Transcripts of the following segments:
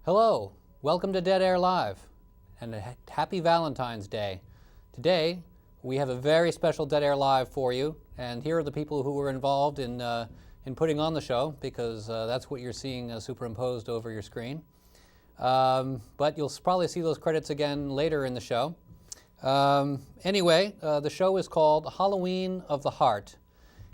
Hello, welcome to Dead Air Live, and a happy Valentine's Day. Today, we have a very special Dead Air Live for you, and here are the people who were involved in putting on the show, because that's what you're seeing superimposed over your screen. But you'll probably see those credits again later in the show. Anyway, the show is called Halloween of the Heart,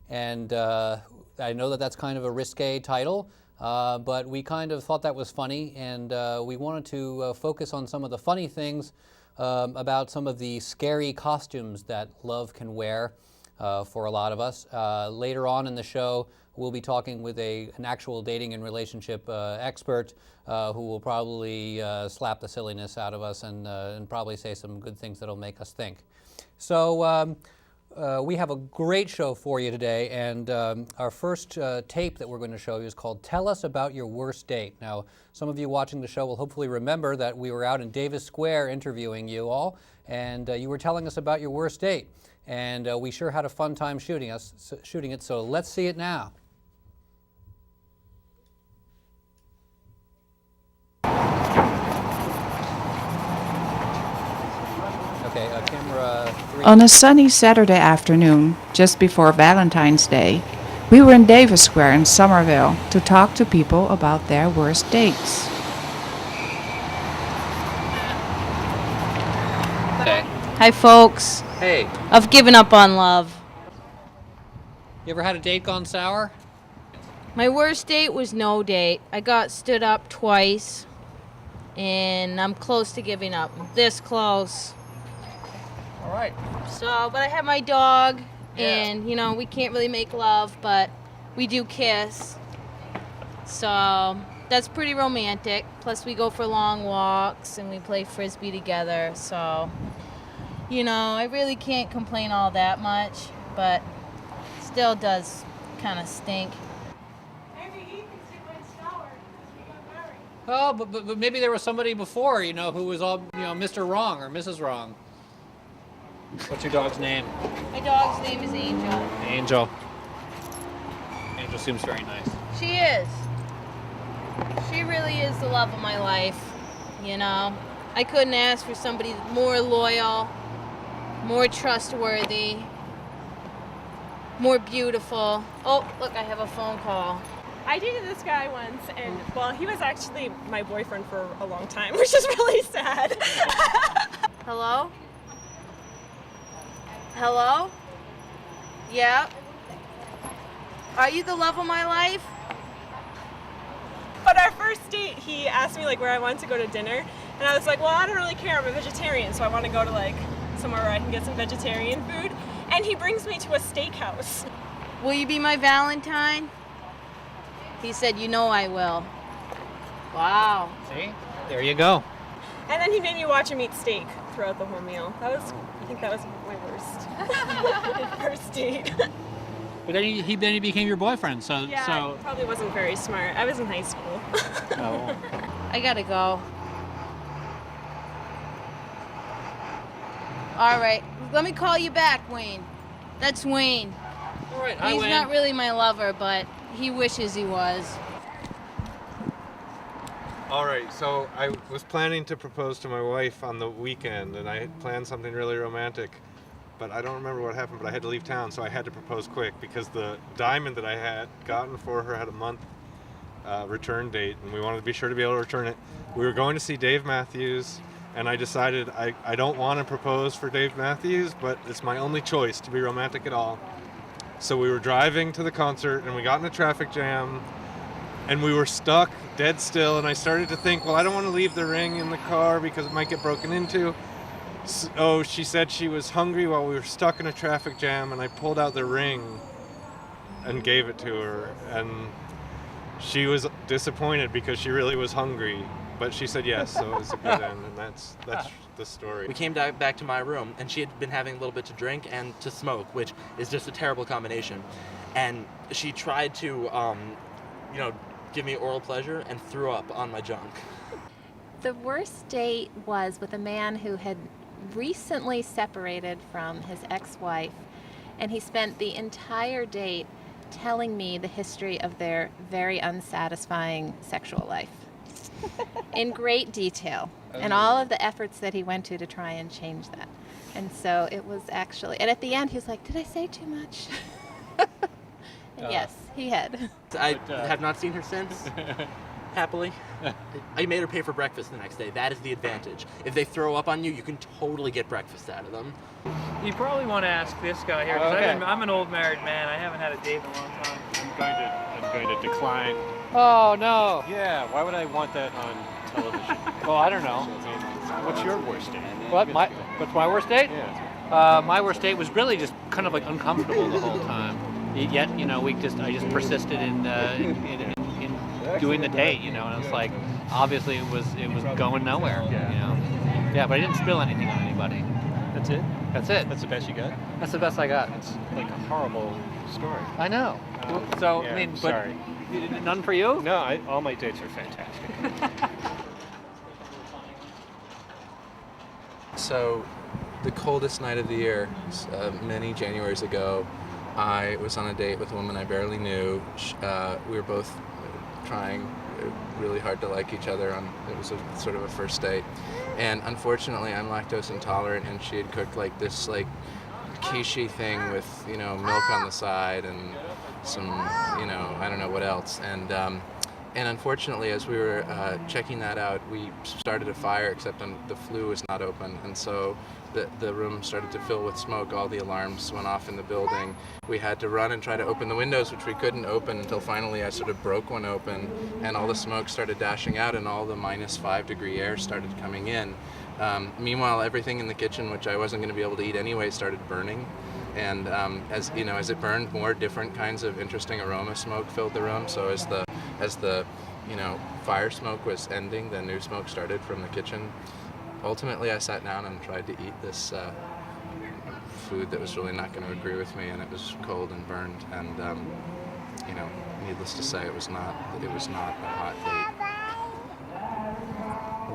and I know that that's kind of a risque title, but we kind of thought that was funny, and we wanted to focus on some of the funny things about some of the scary costumes that love can wear for a lot of us. Later on in the show, we'll be talking with an actual dating and relationship expert who will probably slap the silliness out of us and probably say some good things that'll make us think. So we have a great show for you today, and our first tape that we're going to show you is called Tell Us About Your Worst Date. Now, some of you watching the show will hopefully remember that we were out in Davis Square interviewing you all, and you were telling us about your worst date. And we sure had a fun time shooting it, so let's see it now. Okay, camera 3. On a sunny Saturday afternoon, just before Valentine's Day, we were in Davis Square in Somerville to talk to people about their worst dates. Okay. Hi, folks. Hey, I've given up on love. you ever had a date gone sour? My worst date was no date. I got stood up twice, and I'm close to giving up. This close. All right. So, but I have my dog, Yeah. and, you know, we can't really make love, but we do kiss. So, that's pretty romantic. Plus, we go for long walks, and we play Frisbee together. So, you know, I really can't complain all that much, but still does kind of stink. Maybe he thinks he went sour because we got married. Oh, but maybe there was somebody before, you know, who was all, you know, Mr. Wrong or Mrs. Wrong. What's your dog's name? My dog's name is Angel. Angel. Angel seems very nice. She is. She really is the love of my life, you know. I couldn't ask for somebody more loyal, more trustworthy, more beautiful. Oh, look, I have a phone call. I dated this guy once, and well, he was actually my boyfriend for a long time, which is really sad. Hello? Hello? Yeah? Are you the love of my life? But our first date, he asked me like where I wanted to go to dinner, and I was like, well, I don't really care. I'm a vegetarian, so I want to go to like somewhere where I can get some vegetarian food. And he brings me to a steakhouse. Will you be my Valentine? He said, you know I will. Wow. See? There you go. And then he made me watch him eat steak throughout the whole meal. I think that was my worst first date. But then he became your boyfriend, so... Yeah, he probably wasn't very smart. I was in high school. Oh. I gotta go. All right, let me call you back, Wayne. That's Wayne. All right, hi, He's Wayne. not really my lover, but he wishes he was. All right, so I was planning to propose to my wife on the weekend, and I had planned something really romantic, but I don't remember what happened, but I had to leave town, so I had to propose quick because the diamond that I had gotten for her had a month return date, and we wanted to be sure to be able to return it. We were going to see Dave Matthews, and I decided I don't want to propose for Dave Matthews, but it's my only choice to be romantic at all. So we were driving to the concert, and we got in a traffic jam, and we were stuck dead still, and I started to think, well, I don't want to leave the ring in the car because it might get broken into. So she said she was hungry while we were stuck in a traffic jam, and I pulled out the ring and gave it to her, and she was disappointed because she really was hungry, but she said yes, so it was a good end, and that's the story. We came back to my room, and she had been having a little bit to drink and to smoke, which is just a terrible combination. And she tried to, give me oral pleasure and threw up on my junk. The worst date was with a man who had recently separated from his ex-wife, and he spent the entire date telling me the history of their very unsatisfying sexual life. in great detail, and all of the efforts that he went to try and change that. And so it was actually, and at the end he was like, did I say too much? And yes, he had. I have not seen her since, happily. I made her pay for breakfast the next day. That is the advantage. If they throw up on you, you can totally get breakfast out of them. You probably want to ask this guy here, because I'm an old married man. I haven't had a date in a long time. I'm going to decline. Oh, no. Yeah, why would I want that on television? Well, I don't know. What's your worst date? What's my worst date? Yeah. My worst date was really just kind of like uncomfortable the whole time. Yet, I just persisted in doing the date, and it's like, obviously it was going nowhere, Yeah, but I didn't spill anything on anybody. That's it? That's it. That's the best you got? That's the best I got. It's like a horrible story. I know. So, yeah, I mean, but sorry. None for you? No, all my dates are fantastic. So, the coldest night of the year, many Januaries ago, I was on a date with a woman I barely knew. We were both trying really hard to like each other. It was sort of a first date. And unfortunately, I'm lactose intolerant, and she had cooked like this quiche thing with, milk on the side and some, I don't know what else. And unfortunately, as we were checking that out, we started a fire, except the flue was not open. And so the room started to fill with smoke. All the alarms went off in the building. We had to run and try to open the windows, which we couldn't open until finally I sort of broke one open, and all the smoke started dashing out, and all the -5-degree air started coming in. Meanwhile, everything in the kitchen, which I wasn't going to be able to eat anyway, started burning. And as it burned, more different kinds of interesting aroma smoke filled the room. So as the fire smoke was ending, the new smoke started from the kitchen. Ultimately, I sat down and tried to eat this food that was really not going to agree with me, and it was cold and burned. And needless to say, it was not a hot date.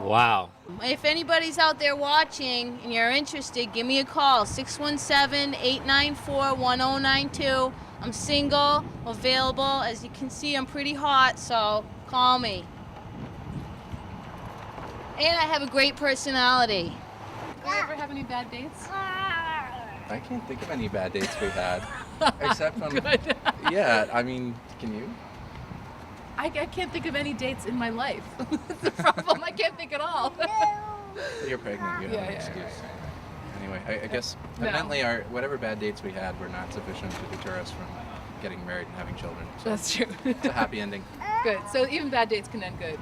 Wow. If anybody's out there watching and you're interested, give me a call, 617-894-1092. I'm single, available. As you can see, I'm pretty hot, so call me. And I have a great personality. Do you ever have any bad dates? I can't think of any bad dates we had, except when. Good. Yeah, I mean, can you? I can't think of any dates in my life. That's the problem. I can't think at all. You're pregnant. You have an excuse. Anyway, I guess evidently whatever bad dates we had were not sufficient to deter us from getting married and having children. So that's true. It's a happy ending. Good. So even bad dates can end good.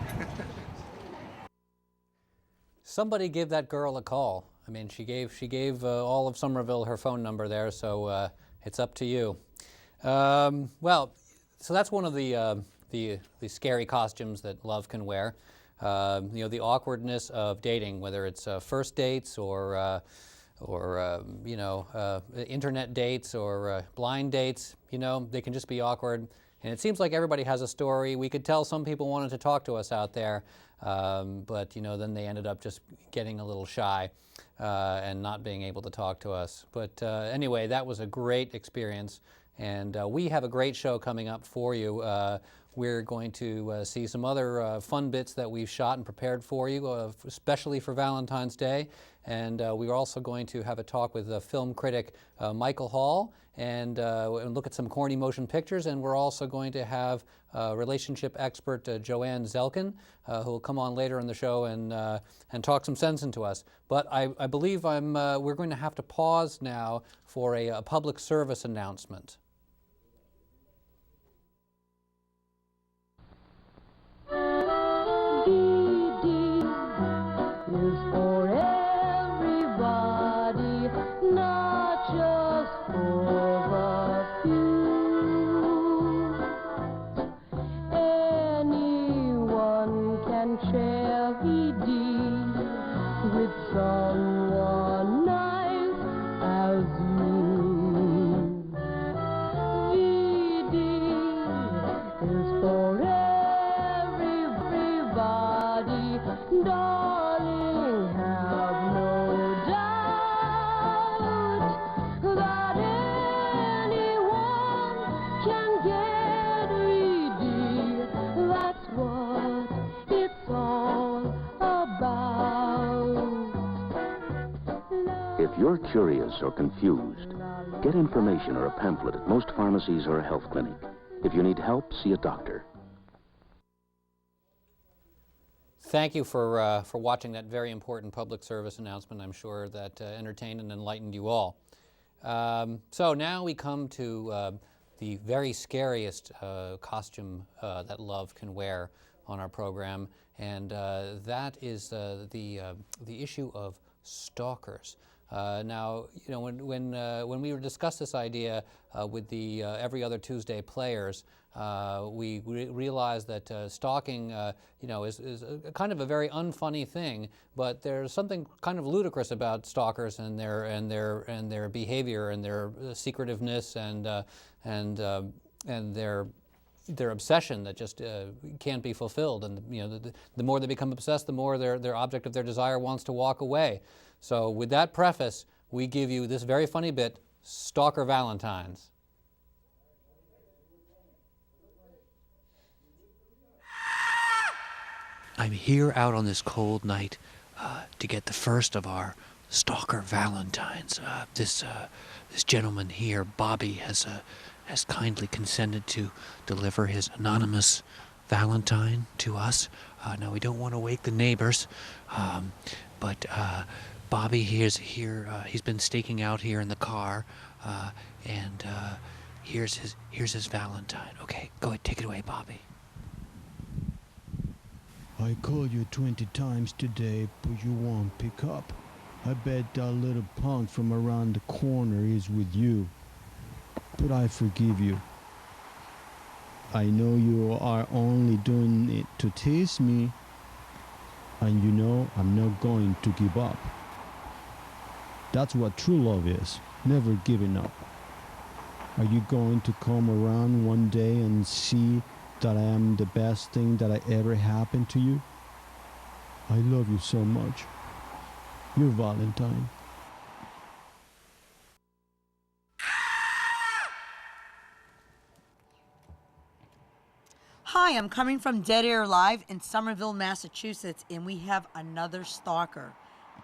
Somebody give that girl a call. I mean, she gave all of Somerville her phone number there, so it's up to you. Well, so that's one of the scary costumes that love can wear. The awkwardness of dating, whether it's first dates or internet dates or blind dates, they can just be awkward. And it seems like everybody has a story. We could tell some people wanted to talk to us out there, but then they ended up just getting a little shy and not being able to talk to us. But anyway, that was a great experience, and we have a great show coming up for you. We're going to see some other fun bits that we've shot and prepared for you, especially for Valentine's Day. And we're also going to have a talk with film critic Michael Hall and look at some corny motion pictures. And we're also going to have relationship expert Joanne Zelkin, who will come on later in the show and talk some sense into us. But I believe we're going to have to pause now for a public service announcement. That's what it's all If you're curious or confused, get information or a pamphlet at most pharmacies or a health clinic. If you need help, see a doctor. Thank you for watching that very important public service announcement. I'm sure that entertained and enlightened you all. So now we come to the very scariest costume that love can wear on our program, and that is the issue of stalkers. Now, you know, when we discussed this idea with the Every Other Tuesday players, we realized that stalking, you know, is a kind of a very unfunny thing. But there's something kind of ludicrous about stalkers and their behavior and their secretiveness and their obsession that just can't be fulfilled. And you know, the more they become obsessed, the more their object of their desire wants to walk away. So with that preface, we give you this very funny bit, Stalker Valentines. I'm here out on this cold night to get the first of our Stalker Valentines. This gentleman here, Bobby, has kindly consented to deliver his anonymous Valentine to us. Now, we don't want to wake the neighbors, but Bobby here's been staking out here in the car, and here's his Valentine. Okay, go ahead, take it away, Bobby. I called you 20 times today, but you won't pick up. I bet that little punk from around the corner is with you. But I forgive you. I know you are only doing it to tease me, and you know I'm not going to give up. That's what true love is, never giving up. Are you going to come around one day and see that I am the best thing that I ever happened to you? I love you so much. Your Valentine. Hi, I'm coming from Dead Air Live in Somerville, Massachusetts, and we have another stalker.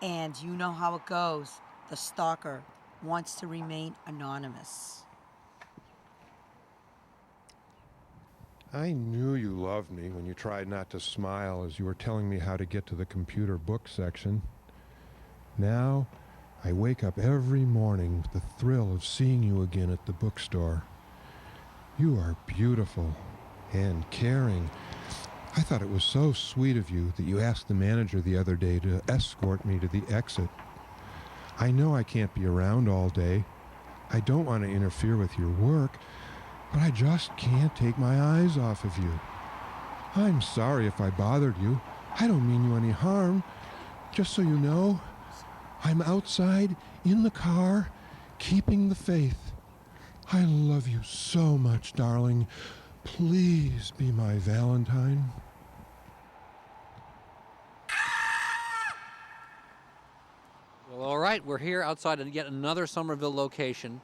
And you know how it goes. The stalker wants to remain anonymous. I knew you loved me when you tried not to smile as you were telling me how to get to the computer book section. Now, I wake up every morning with the thrill of seeing you again at the bookstore. You are beautiful and caring. I thought it was so sweet of you that you asked the manager the other day to escort me to the exit. I know I can't be around all day. I don't want to interfere with your work, but I just can't take my eyes off of you. I'm sorry if I bothered you. I don't mean you any harm. Just so you know, I'm outside in the car, keeping the faith. I love you so much, darling. Please be my Valentine. Well, all right, we're here outside of yet another Somerville location,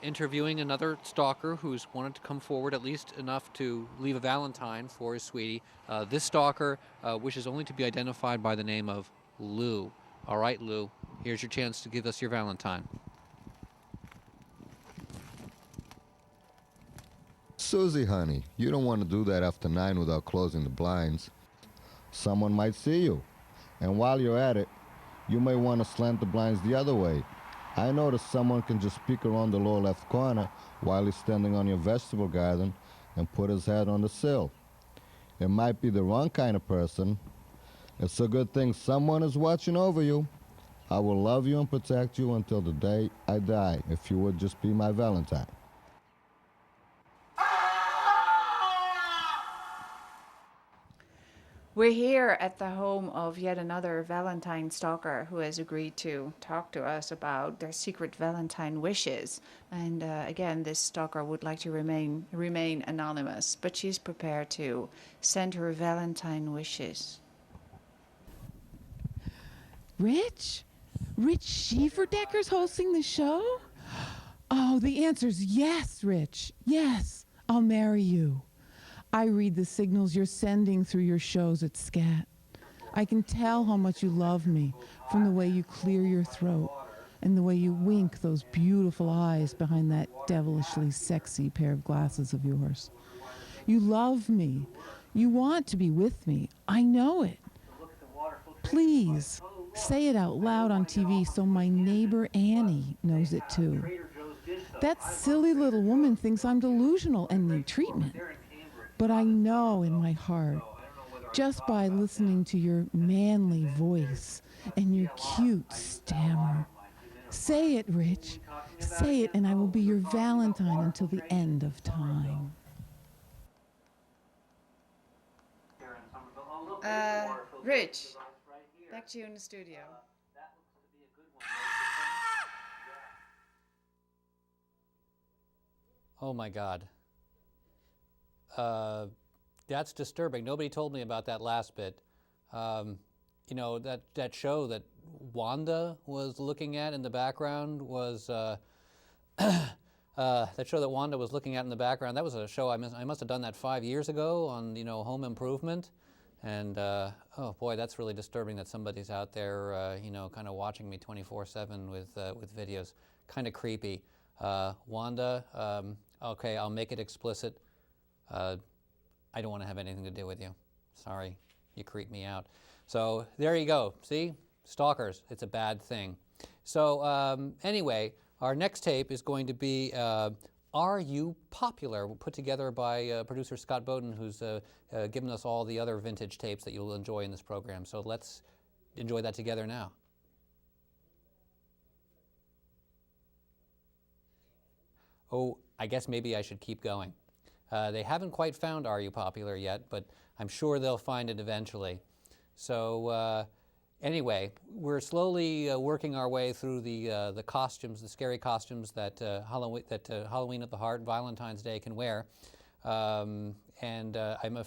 interviewing another stalker who's wanted to come forward at least enough to leave a Valentine for his sweetie. This stalker wishes only to be identified by the name of Lou. All right, Lou, here's your chance to give us your Valentine. Susie, honey, you don't want to do that after 9 without closing the blinds. Someone might see you. And while you're at it, you may want to slant the blinds the other way. I noticed someone can just peek around the lower left corner while he's standing on your vegetable garden and put his head on the sill. It might be the wrong kind of person. It's a good thing someone is watching over you. I will love you and protect you until the day I die, if you would just be my Valentine. We're here at the home of yet another Valentine stalker who has agreed to talk to us about their secret Valentine wishes. And again, this stalker would like to remain anonymous, but she's prepared to send her Valentine wishes. Rich Schieferdecker's hosting the show? Oh, the answer's yes, Rich. Yes, I'll marry you. I read the signals you're sending through your shows at SCAT. I can tell how much you love me from the way you clear your throat. and the way you wink those beautiful eyes behind that devilishly sexy pair of glasses of yours. You love me. You want to be with me. I know it. Please, say it out loud on TV so my neighbor Annie knows it too. That silly little woman thinks I'm delusional and need treatment. But I know in my heart, just by listening to your manly voice and your cute stammer. Say it, Rich. Say it, and I will be your Valentine until the end of time. Rich, back to you in the studio. Oh my God. That's disturbing. Nobody told me about that last bit. You know, that show that Wanda was looking at in the background was that show that Wanda was looking at in the background. That was a show I must have done that 5 years ago on, you know, Home Improvement. And oh boy, that's really disturbing that somebody's out there, you know, kind of watching me 24/7 with videos. Kind of creepy. Wanda, okay, I'll make it explicit. I don't want to have anything to do with you. Sorry, you creep me out. So there you go. See, stalkers, it's a bad thing. So anyway, our next tape is going to be Are You Popular? Put together by producer Scott Bowden, who's given us all the other vintage tapes that you'll enjoy in this program. So let's enjoy that together now. Oh, I guess maybe I should keep going. They haven't quite found Are You Popular yet, but I'm sure they'll find it eventually. So anyway, we're slowly working our way through the costumes, the scary costumes that Halloween at the Heart, Valentine's Day can wear. I'm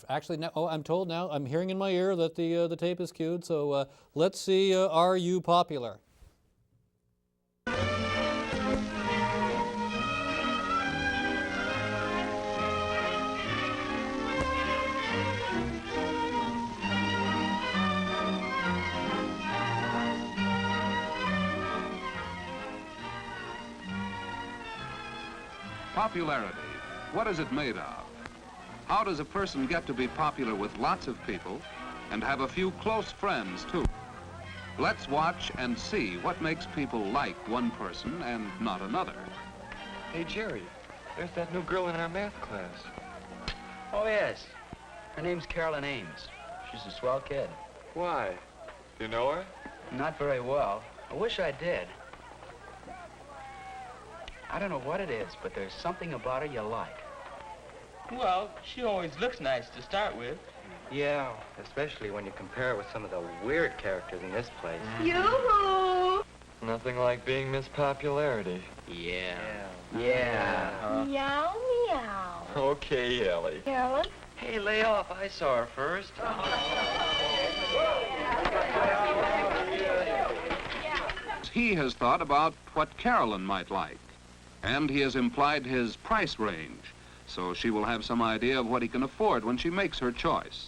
actually now, I'm told now, I'm hearing in my ear that the tape is cued. So let's see, Are You Popular? Popularity. What is it made of? How does a person get to be popular with lots of people and have a few close friends, too? Let's watch and see what makes people like one person and not another. Hey, Jerry, there's that new girl in our math class. Oh, yes. Her name's Carolyn Ames. She's a swell kid. Why? Do you know her? Not very well. I wish I did. I don't know what it is, but there's something about her you like. Well, she always looks nice to start with. Yeah, especially when you compare her with some of the weird characters in this place. Yoo-hoo! Nothing like being Miss Popularity. Yeah. Yeah. Meow, meow. Okay, Ellie. Carolyn? Hey, lay off. I saw her first. He has thought about what Carolyn might like, and he has implied his price range, so she will have some idea of what he can afford when she makes her choice.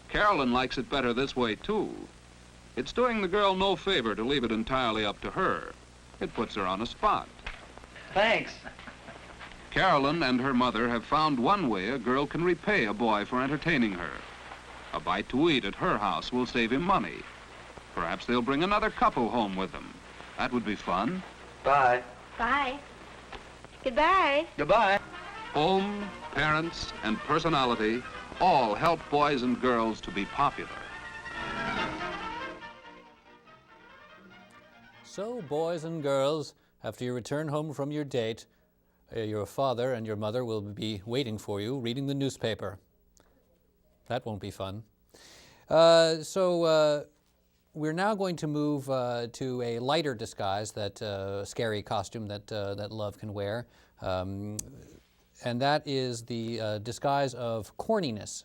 Carolyn likes it better this way, too. It's doing the girl no favor to leave it entirely up to her. It puts her on a spot. Thanks. Carolyn and her mother have found one way a girl can repay a boy for entertaining her. A bite to eat at her house will save him money. Perhaps they'll bring another couple home with them. That would be fun. Bye. Bye. Goodbye. Goodbye. Home, parents, and personality all help boys and girls to be popular. So, boys and girls, after you return home from your date, your father and your mother will be waiting for you, reading the newspaper. That won't be fun. We're now going to move to a lighter disguise, that scary costume that love can wear, and that is the disguise of corniness.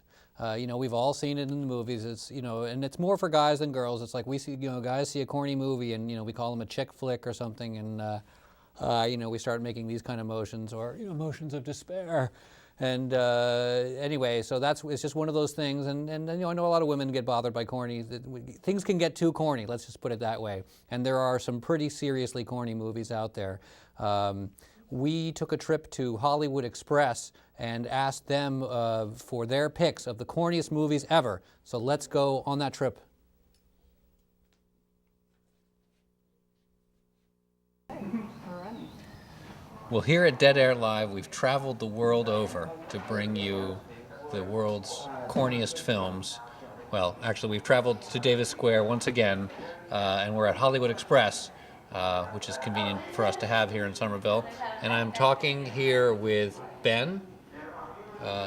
You know, we've all seen it in the movies. It's, you know, and it's more for guys than girls. It's like we see, you know, guys see a corny movie and, you know, we call them a chick flick or something, and you know, we start making these kind of motions, or, you know, motions of despair. And anyway, so it's just one of those things. And you know, I know a lot of women get bothered by corny. Things can get too corny. Let's just put it that way. And there are some pretty seriously corny movies out there. We took a trip to Hollywood Express and asked them for their picks of the corniest movies ever. So let's go on that trip. Well, here at Dead Air Live, we've traveled the world over to bring you the world's corniest films. Well, actually, we've traveled to Davis Square once again, and we're at Hollywood Express, which is convenient for us to have here in Somerville. And I'm talking here with Ben,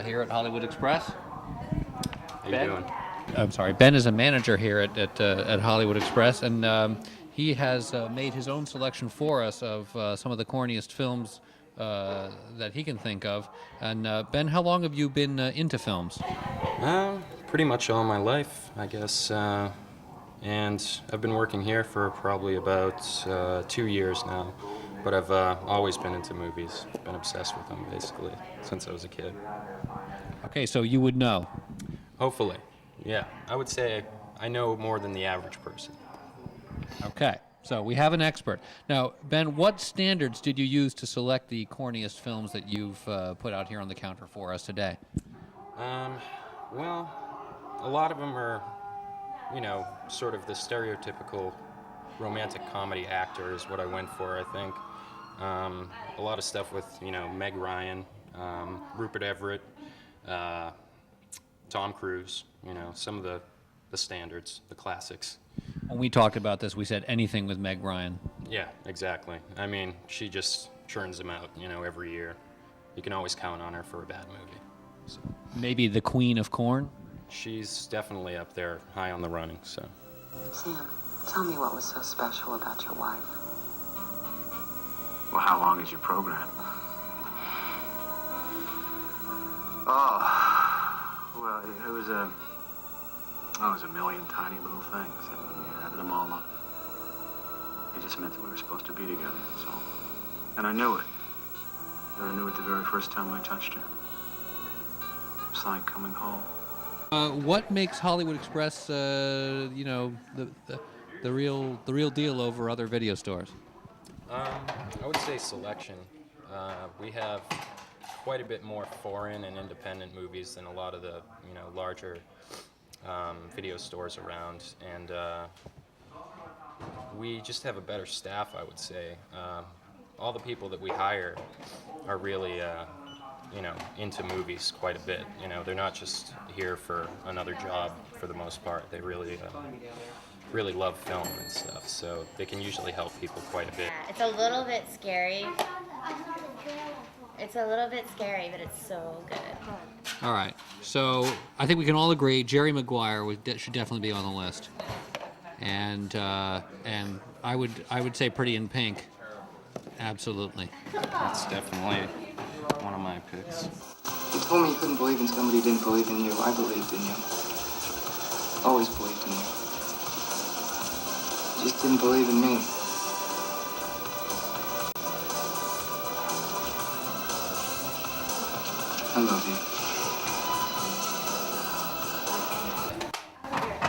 here at Hollywood Express. How you doing? I'm sorry, Ben is a manager here at Hollywood Express, and he has made his own selection for us of some of the corniest films that he can think of. And Ben, how long have you been into films? Pretty much all my life, I guess. And I've been working here for probably about 2 years now. But I've always been into movies. Been obsessed with them, basically, since I was a kid. Okay, so you would know. Hopefully, yeah. I would say I know more than the average person. Okay, so we have an expert. Now, Ben, what standards did you use to select the corniest films that you've put out here on the counter for us today? Well, a lot of them are, you know, sort of the stereotypical romantic comedy actor is what I went for, I think. A lot of stuff with, you know, Meg Ryan, Rupert Everett, Tom Cruise, you know, some of the standards, the classics. When we talked about this, we said anything with Meg Ryan. Yeah, exactly. I mean, she just churns them out, you know, every year. You can always count on her for a bad movie. So. Maybe the Queen of Corn? She's definitely up there, high on the running, so. Sam, tell me what was so special about your wife. Well, how long is your program? Oh, well, it was a million tiny little things, and when you added them all up, it just meant that we were supposed to be together, that's all. And I knew it. I knew it the very first time I touched her. It's like coming home. What makes Hollywood Express, you know, the real deal over other video stores? I would say selection. We have quite a bit more foreign and independent movies than a lot of the, you know, larger video stores around, and we just have a better staff, I would say. All the people that we hire are really, you know, into movies quite a bit. You know, they're not just here for another job for the most part. They really, really love film and stuff, so they can usually help people quite a bit. It's a little bit scary. It's a little bit scary, but it's so good. All right, so I think we can all agree Jerry Maguire should definitely be on the list, and I would say Pretty in Pink, absolutely. That's definitely one of my picks. You told me you couldn't believe in somebody who didn't believe in you. I believed in you. Always believed in you. You just didn't believe in me. I love you.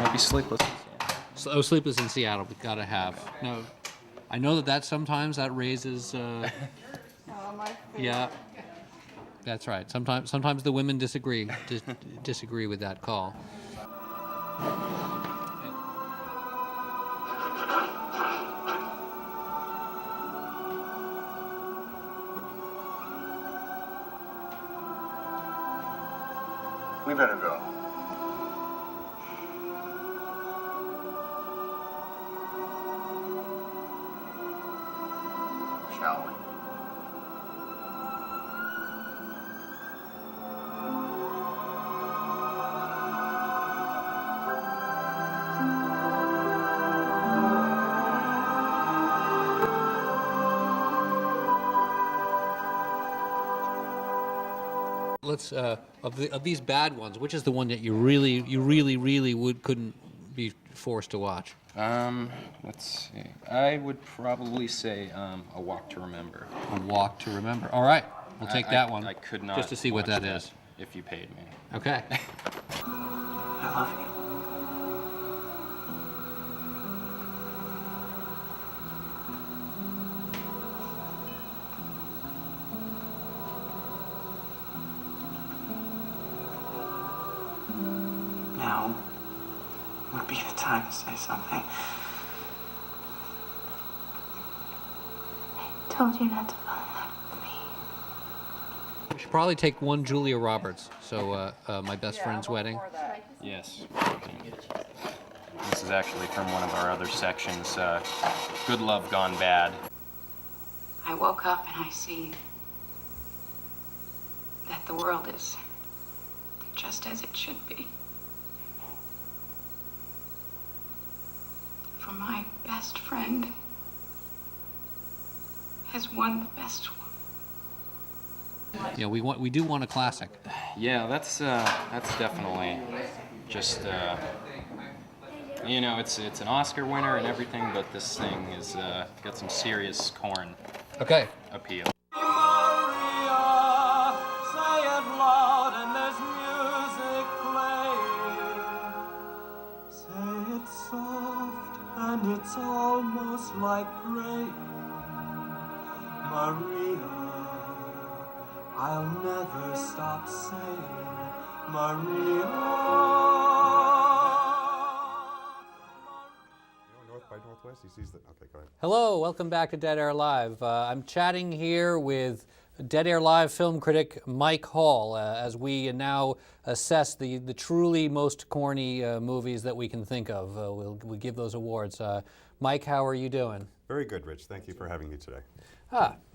Maybe Sleepless. Oh, Sleepless in Seattle, we gotta have. No, I know that sometimes that raises. Yeah, that's right. Sometimes the women disagree with that call. We better go. Shall we? Let's of these bad ones, which is the one that you really couldn't be forced to watch? Let's see. I would probably say A Walk to Remember. A Walk to Remember. All right. We'll take that one. I could not just to see what watch that is. If you paid me. Okay. I love you. Now would be the time to say something. I told you not to fall in love with me. We should probably take one Julia Roberts. So, my best friend's wedding. Yes. This is actually from one of our other sections, Good Love Gone Bad. I woke up and I see that the world is just as it should be. For my best friend has won the best one. Yeah, we do want a classic. Yeah, that's definitely just you know, it's an Oscar winner and everything, but this thing is got some serious corn appeal. And it's almost like rain. Maria, I'll never stop saying Maria. North by Northwest, he sees that. Okay, go ahead. Hello, welcome back to Dead Air Live. I'm chatting here with Dead Air Live film critic Mike Hall as we now assess the truly most corny movies that we can think of. We'll give those awards. Mike, how are you doing? Very good, Rich. Thank you for having me today.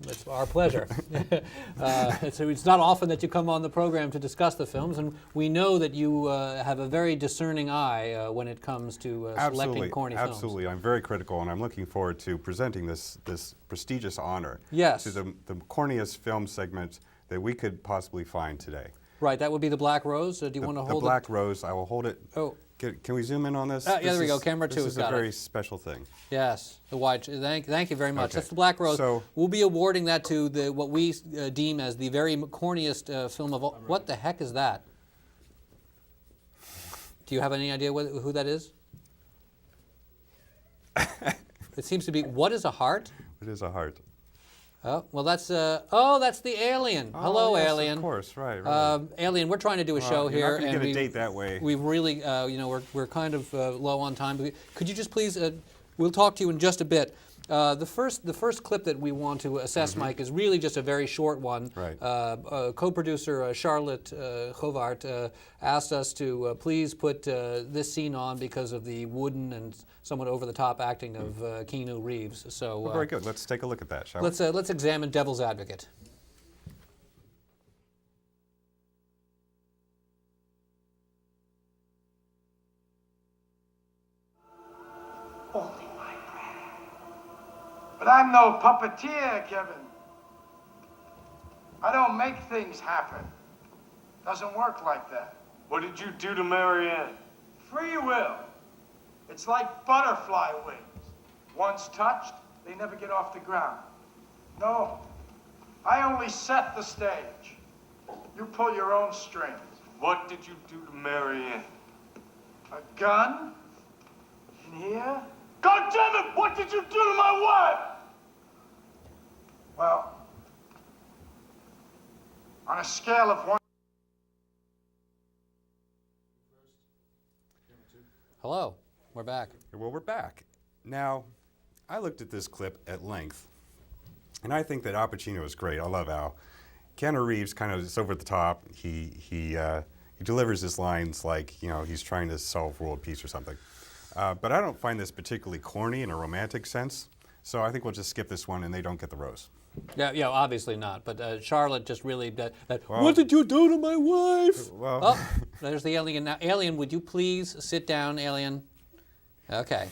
It's our pleasure. It's not often that you come on the program to discuss the films, and we know that you have a very discerning eye when it comes to selecting corny films. Absolutely. I'm very critical, and I'm looking forward to presenting this prestigious honor yes. to the corniest film segment that we could possibly find today. Right, that would be the Black Rose. Do you want to hold it? The Black Rose, I will hold it. Oh. Can we zoom in on this? Yeah, there we go. Camera 2 has got it. This is a very special thing. Yes, the wide. Thank you very much. Okay. That's the Black Rose. So, we'll be awarding that to what we deem as the very corniest film of all. What the heck is that? Do you have any idea who that is? It seems to be. What is a heart? It is a heart. Oh, well, that's that's the alien. Oh, Hello, yes, alien. Of course, right. Alien, we're trying to do a show here, you're not and get a date that way. We've really, we're kind of low on time. Could you just please? We'll talk to you in just a bit. The first clip that we want to assess, Mike, is really just a very short one. Right. Co-producer Charlotte Govart asked us to please put this scene on because of the wooden and somewhat over-the-top acting of Keanu Reeves. So well, very good. Let's take a look at that, shall we? Let's examine Devil's Advocate. But I'm no puppeteer, Kevin. I don't make things happen. Doesn't work like that. What did you do to Marianne? Free will. It's like butterfly wings. Once touched, they never get off the ground. No, I only set the stage. You pull your own strings. What did you do to Marianne? A gun? In here? God damn it! What did you do to my wife? Well, on a scale of 1. Hello, we're back. Well, we're back. Now, I looked at this clip at length, and I think that Al Pacino is great. I love Al. Keanu Reeves kind of is over the top. He delivers his lines like he's trying to solve world peace or something. But I don't find this particularly corny in a romantic sense. So I think we'll just skip this one, and they don't get the rose. Yeah, obviously not. But Charlotte just really what did you do to my wife? Well, oh, there's the alien now. Alien, would you please sit down, alien? Okay.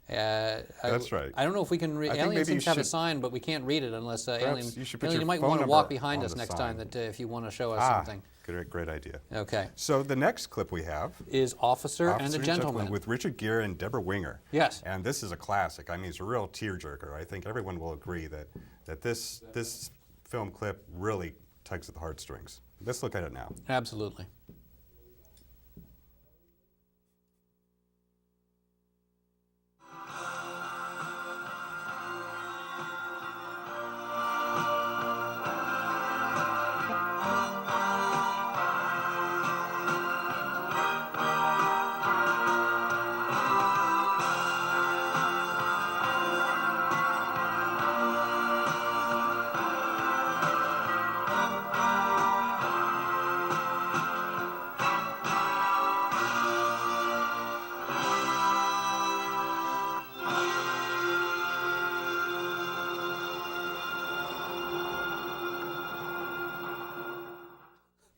That's right. I don't know if we can read. Alien seems to have a sign, but we can't read it unless Alien. You might want to walk behind us next time if you want to show us something. Great idea. Okay. So the next clip we have is Officer and a Gentleman with Richard Gere and Deborah Winger. Yes. And this is a classic. I mean, it's a real tearjerker. I think everyone will agree that this film clip really tugs at the heartstrings. Let's look at it now. Absolutely.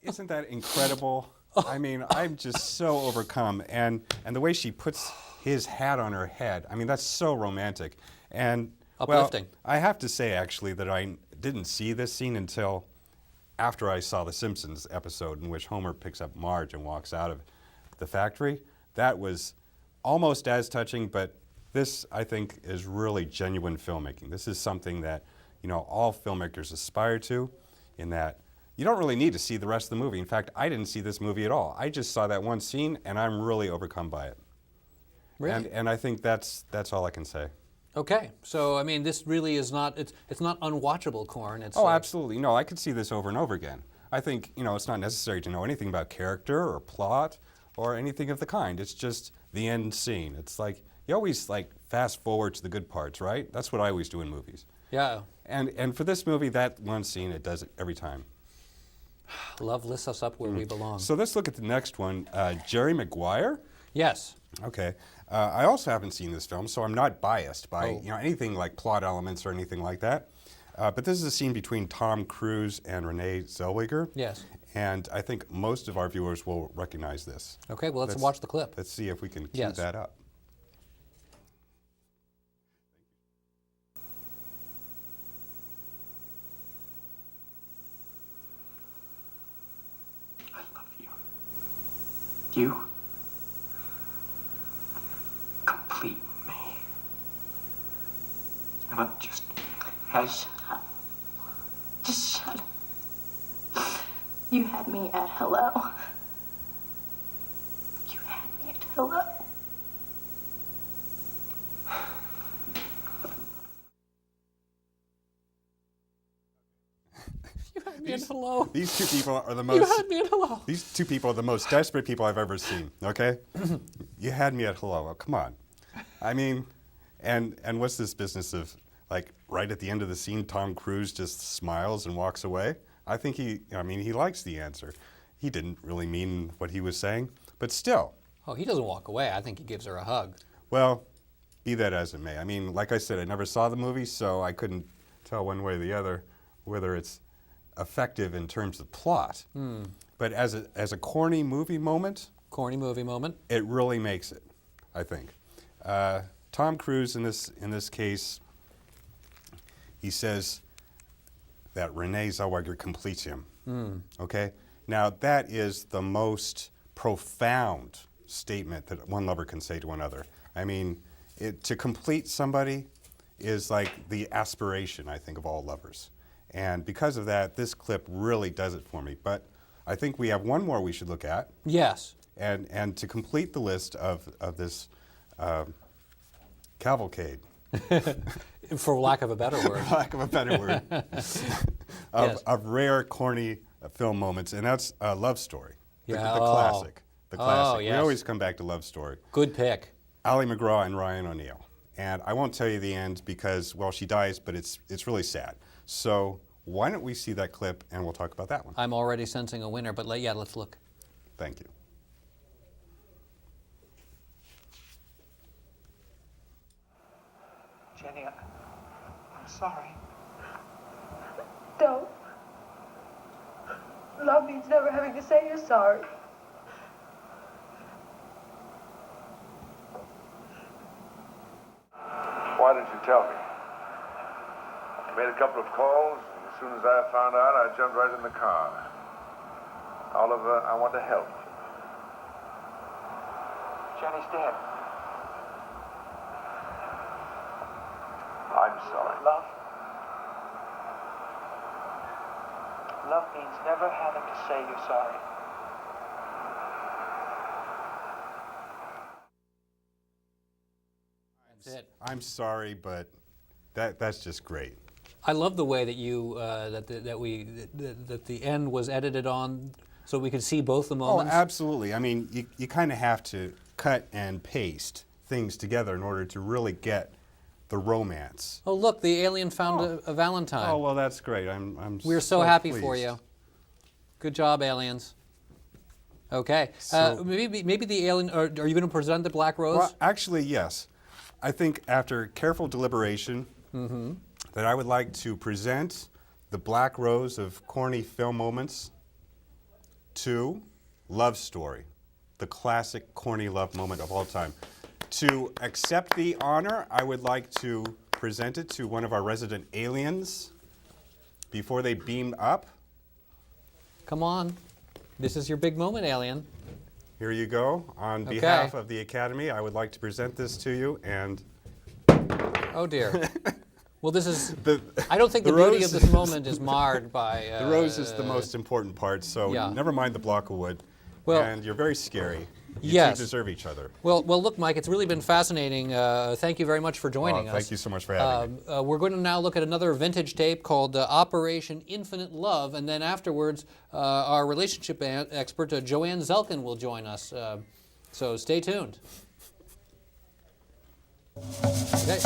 Isn't that incredible? I mean, I'm just so overcome. And the way she puts his hat on her head, I mean, that's so romantic. And, uplifting. Well, I have to say, actually, that I didn't see this scene until after I saw the Simpsons episode in which Homer picks up Marge and walks out of the factory. That was almost as touching, but this, I think, is really genuine filmmaking. This is something that, you know, all filmmakers aspire to, in that you don't really need to see the rest of the movie. In fact, I didn't see this movie at all. I just saw that one scene, and I'm really overcome by it. Really? And I think that's all I can say. Okay, so I mean, this really is not, it's not unwatchable, Corn. It's Oh, like, absolutely. No, I could see this over and over again. I think, you know, it's not necessary to know anything about character or plot or anything of the kind. It's just the end scene. It's like, you always like fast forward to the good parts, right? That's what I always do in movies. Yeah. And for this movie, that one scene, it does it every time. Love lifts us up where we belong. So let's look at the next one. Jerry Maguire? Yes. Okay. I also haven't seen this film, so I'm not biased by you know, anything like plot elements or anything like that. But this is a scene between Tom Cruise and Renee Zellweger. Yes. And I think most of our viewers will recognize this. Okay, well, let's watch the clip. Let's see if we can cue Yes. that up. You complete me. And not just as... Just shut up. You had me at hello. You had me at hello. You had me at hello. These two people are the most... You had me at hello. These two people are the most desperate people I've ever seen, okay? You had me at hello. Oh, come on. I mean, and what's this business of, like, right at the end of the scene, Tom Cruise just smiles and walks away? I think he likes the answer. He didn't really mean what he was saying, but still. Oh, he doesn't walk away. I think he gives her a hug. Well, be that as it may. I mean, like I said, I never saw the movie, so I couldn't tell one way or the other whether it's effective in terms of plot. But as a corny movie moment, it really makes it, I think. Tom Cruise in this case, he says that Renee Zellweger completes him. Okay, now that is the most profound statement that one lover can say to another. I mean, to complete somebody is like the aspiration, I think, of all lovers. And because of that, this clip really does it for me. But I think we have one more we should look at. Yes. And to complete the list of this cavalcade. For lack of a better word. For lack of a better word. of rare, corny film moments, and that's Love Story. The classic. The classic. Oh, yes. We always come back to Love Story. Good pick. Ali MacGraw and Ryan O'Neal. And I won't tell you the end because, well, she dies, but it's really sad. So why don't we see that clip and we'll talk about that one. I'm already sensing a winner, but let's look. Thank you. Jenny, I'm sorry. Don't. Love means never having to say you're sorry. Why didn't you tell me? I made a couple of calls, and as soon as I found out, I jumped right in the car. Oliver, I want to help. Jenny's dead. I'm sorry. Love? love means never having to say you're sorry. That's it. I'm sorry, but that's just great. I love the way that you that the end was edited on, so we could see both the moments. Oh, absolutely. I mean, you kind of have to cut and paste things together in order to really get the romance. Oh, look, the alien found a Valentine. Oh, well, that's great. I'm We're so happy pleased. for you. Good job, aliens. Okay. So- maybe the alien. Are you going to present the Black Rose? Well, actually, yes. I think after careful deliberation, that I would like to present the Black Rose of corny film moments to Love Story, the classic corny love moment of all time. To accept the honor, I would like to present it to one of our resident aliens before they beam up. Come on. This is your big moment, alien. Here you go. On Okay. behalf of the Academy, I would like to present this to you, and Oh dear. Well, this is. I don't think the the beauty rose of this is- moment is marred by. the rose is the most important part, so yeah. never mind the block of wood. Well- and you're very scary. You Yes. two deserve each other. Well, look, Mike, it's really been fascinating. Thank you very much for joining us. Thank you so much for having me. We're going to now look at another vintage tape called Operation Infinite Love, and then afterwards, our relationship expert, Joanne Zelkin, will join us. So stay tuned. Okay.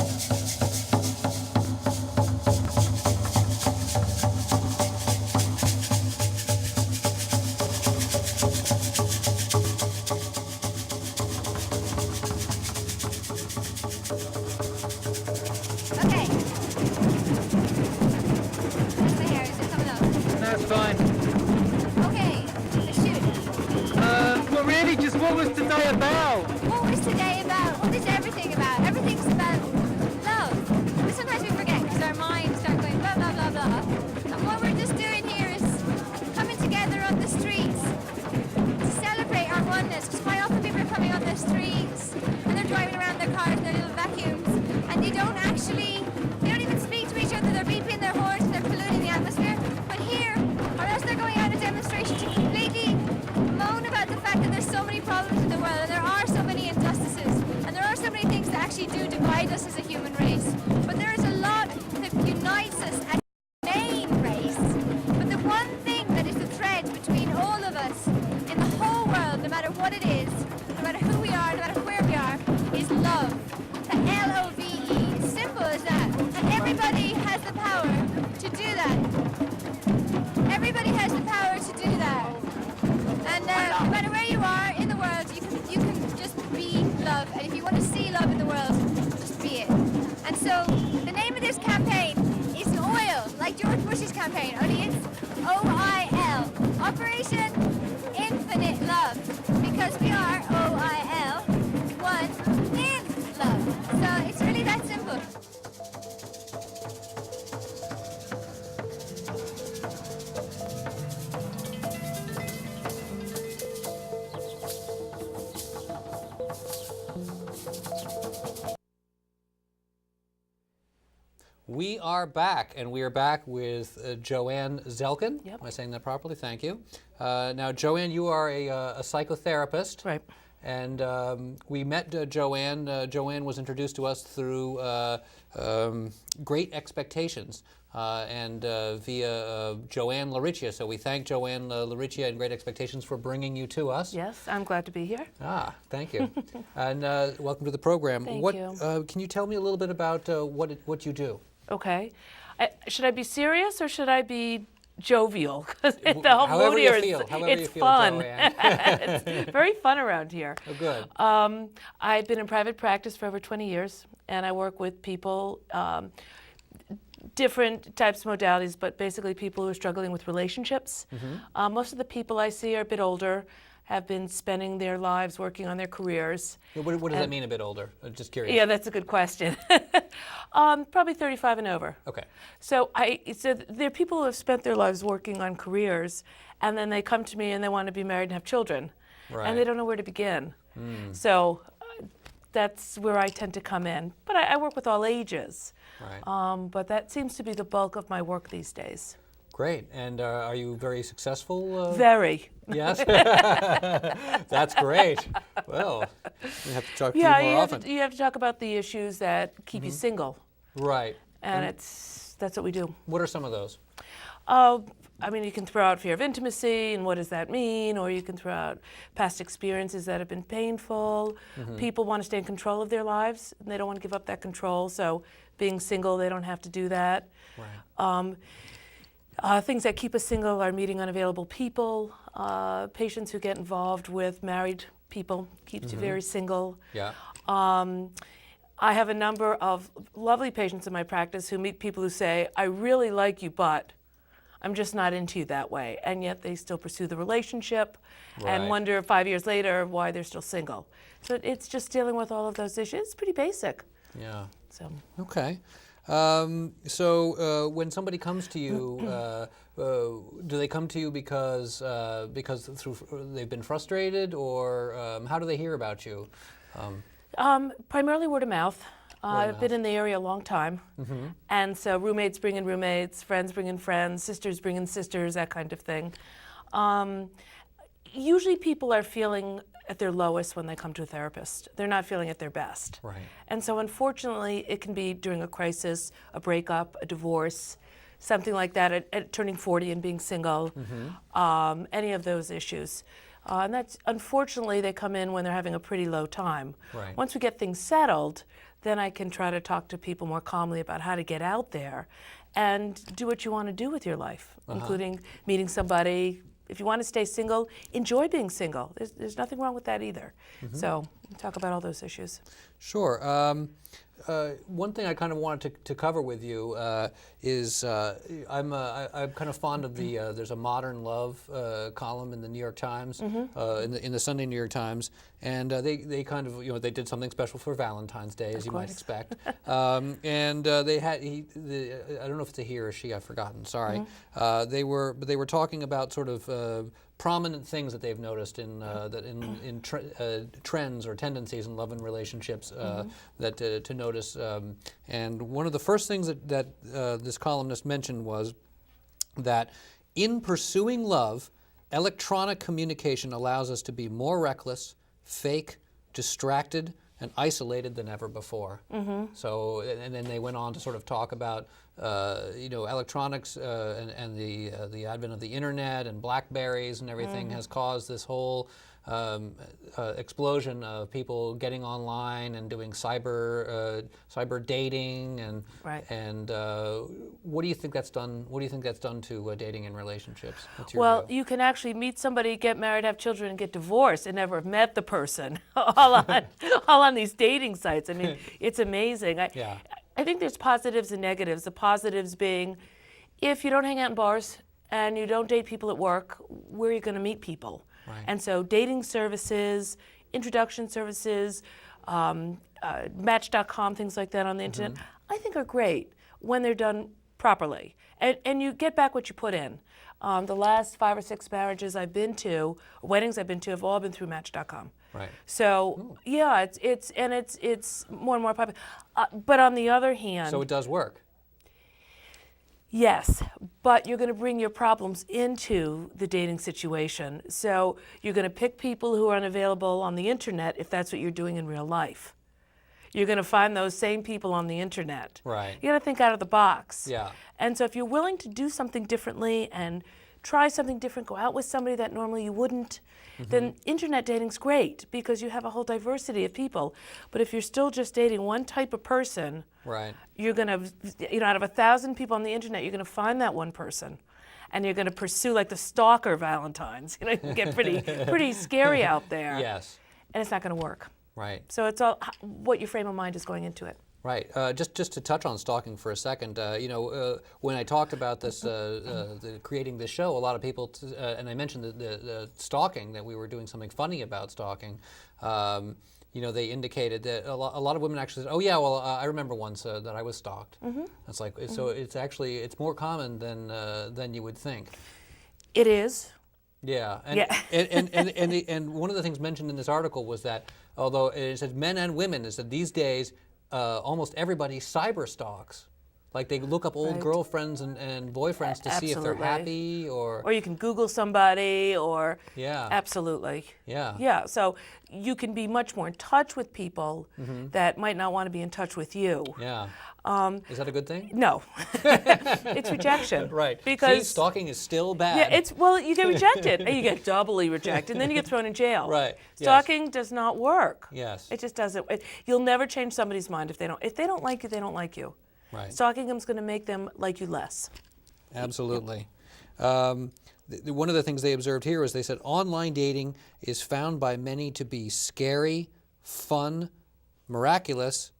Okay. How's my hair? Is it coming up? That's fine. Okay, shoot. Well, really, just what was today about? What was today about? What is everything about? Everything's about love. But sometimes we forget because our minds start going blah, blah, blah, blah. And what we're just doing here is coming together on the streets to celebrate our oneness. Because quite often people are coming on the streets and they're driving around their cars in their little vacuums and they don't even speak to each other. They're beeping their horns and they're polluting the atmosphere. But here, or else they're going out on a demonstration to completely moan about the fact that there's so many problems in the world and there are so many injustices and there are so many things that actually do divide us as a human race. But there is a lot that unites us as a main race. But the one thing that is the thread between all of us in the whole world, no matter what it is, no matter who we are, no matter where we are, is love. The L-O-V-E. As simple as that. And everybody has the power to do that. Everybody has the power to do that. And no matter where you are in the world, you can just be love. And if you want to see love in the world, just be it. And so the name of this campaign is oil, like George Bush's campaign, only it's O-I-L. Operation Infinite Love. Because we are O-I-L, one in love. So it's really that simple. We are back, and we are back with Joanne Zelkin. Yep. Am I saying that properly? Thank you. Now, Joanne, you are a psychotherapist. Right. And we met Joanne. Joanne was introduced to us through Great Expectations and via Joanne Laricchia. So we thank Joanne Laricchia and Great Expectations for bringing you to us. Yes, I'm glad to be here. Ah, thank you. And welcome to the program. Thank what, you. Can you tell me a little bit about what you do? Okay. Should I be serious or should I be jovial? Because the whole However mood you here, feel. However you it's feel, fun. Joanne. It's very fun around here. Oh, good. I've been in private practice for over 20 years, and I work with people, different types of modalities, but basically people who are struggling with relationships. Most of the people I see are a bit older, have been spending their lives working on their careers. What does that mean, a bit older? I'm just curious. Yeah, that's a good question. Probably 35 and over. Okay. So there are people who have spent their lives working on careers, and then they come to me and they want to be married and have children, Right. and they don't know where to begin. So that's where I tend to come in. But I work with all ages. Right. But that seems to be the bulk of my work these days. Great. And are you very successful? Very. Yes. That's great. Well, we have to talk to you Yeah, more often. you have to talk about the issues that keep you single. Right. And that's what we do. What are some of those? I mean, you can throw out fear of intimacy and what does that mean, or you can throw out past experiences that have been painful. People want to stay in control of their lives, and they don't want to give up that control, so being single, they don't have to do that. Right. Things that keep us single are meeting unavailable people, patients who get involved with married people, keeps you very single. Yeah. I have a number of lovely patients in my practice who meet people who say, I really like you, but I'm just not into you that way. And yet they still pursue the relationship and wonder 5 years later why they're still single. So it's just dealing with all of those issues. It's pretty basic. Yeah. So. Okay. When somebody comes to you, do they come to you because they've been frustrated, or how do they hear about you? Primarily word of mouth. I've been in the area a long time, and so roommates bring in roommates, friends bring in friends, sisters bring in sisters, that kind of thing. Usually people are feeling at their lowest when they come to a therapist. They're not feeling at their best. Right. And so unfortunately, it can be during a crisis, a breakup, a divorce, something like that, at turning 40 and being single, any of those issues. And that's, unfortunately, they come in when they're having a pretty low time. Right. Once we get things settled, then I can try to talk to people more calmly about how to get out there and do what you want to do with your life, including meeting somebody. If you want to stay single, enjoy being single. There's nothing wrong with that either. So talk about all those issues. Sure. One thing I kind of wanted to cover with you is I'm kind of fond of the there's a Modern Love column in the New York Times, in the Sunday New York Times, and they kind of they did something special for Valentine's Day, as you might expect, and they had I don't know if it's a he or a she, I've forgotten. Sorry. They were talking about sort of prominent things that they've noticed in trends or tendencies in love and relationships that to notice. And one of the first things that this columnist mentioned was that in pursuing love, electronic communication allows us to be more reckless, fake, distracted, and isolated than ever before. So, and then they went on to sort of talk about electronics and the advent of the internet and Blackberries and everything has caused this whole explosion of people getting online and doing cyber dating and what do you think that's done? What do you think that's done to dating and relationships? What's your view? You can actually meet somebody, get married, have children, and get divorced, and never have met the person all on these dating sites. I mean, it's amazing. I think there's positives and negatives. The positives being, if you don't hang out in bars and you don't date people at work, where are you going to meet people? Right. And so dating services, introduction services, Match.com, things like that on the internet, I think are great when they're done properly. And you get back what you put in. The last 5 or 6 marriages I've been to, weddings I've been to, have all been through Match.com. Right. So yeah, it's more and more popular. But on the other hand, so it does work. Yes, but you're going to bring your problems into the dating situation. So you're going to pick people who are unavailable on the internet if that's what you're doing in real life. You're going to find those same people on the internet. Right. You got to think out of the box. Yeah. And so if you're willing to do something differently and try something different, go out with somebody that normally you wouldn't, then internet dating's great because you have a whole diversity of people. But if you're still just dating one type of person, right, you're going to, out of 1,000 people on the internet, you're going to find that one person. And you're going to pursue like the stalker Valentines. It can get pretty scary out there. Yes. And it's not going to work. Right. So it's all what your frame of mind is going into it. Right. Just to touch on stalking for a second, when I talked about this, creating this show, a lot of people, and I mentioned the stalking, that we were doing something funny about stalking. They indicated that a lot of women actually said, "Oh yeah, well I remember once that I was stalked." It's like so. It's more common than you would think. It is. Yeah. And one of the things mentioned in this article was that although it says men and women, is that these days almost everybody cyber stalks. Like they look up old girlfriends and boyfriends to see if they're happy, or you can Google somebody, or yeah, absolutely, yeah, yeah. So you can be much more in touch with people that might not want to be in touch with you. Yeah. Is that a good thing? No, it's rejection. Right. Because see, stalking is still bad. Yeah, well, you get rejected, and you get doubly rejected, and then you get thrown in jail. Right. Stalking does not work. Yes. It just doesn't. You'll never change somebody's mind if they don't like you. They don't like you. Right. Stalking them is going to make them like you less. Absolutely. One of the things they observed here is they said online dating is found by many to be scary, fun, miraculous,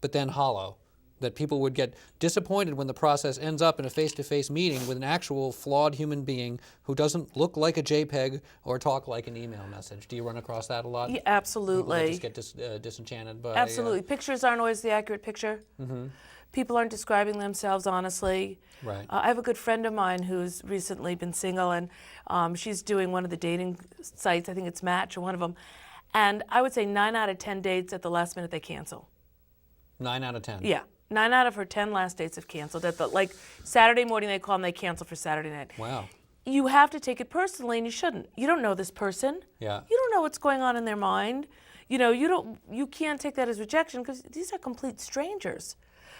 but then hollow. That people would get disappointed when the process ends up in a face-to-face meeting with an actual flawed human being who doesn't look like a JPEG or talk like an email message. Do you run across that a lot? Yeah, absolutely. People that just get disenchanted by... Absolutely. Pictures aren't always the accurate picture. People aren't describing themselves honestly. Right. I have a good friend of mine who's recently been single, and she's doing one of the dating sites. I think it's Match or one of them. And I would say 9 out of 10 dates at the last minute they cancel. 9 out of 10? Yeah. 9 out of her 10 last dates have canceled. Like Saturday morning they call and they cancel for Saturday night. Wow. You have to take it personally, and you shouldn't. You don't know this person. Yeah. You don't know what's going on in their mind. You can't take that as rejection because these are complete strangers.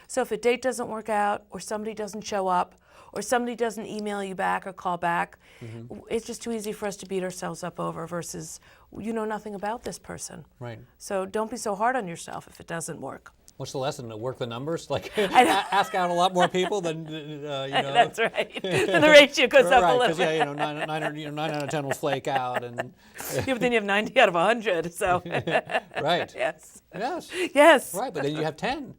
So if a date doesn't work out, or somebody doesn't show up, or somebody doesn't email you back or call back, it's just too easy for us to beat ourselves up over versus you know nothing about this person. Right. So don't be so hard on yourself if it doesn't work. What's the lesson? To work the numbers? Like ask out a lot more people than you know. That's right. And the ratio goes up a little. Because 9 out of 10 will flake out, and yeah, but then you have 90 out of 100. So right. Yes. Yes. Yes. Right, but then you have 10.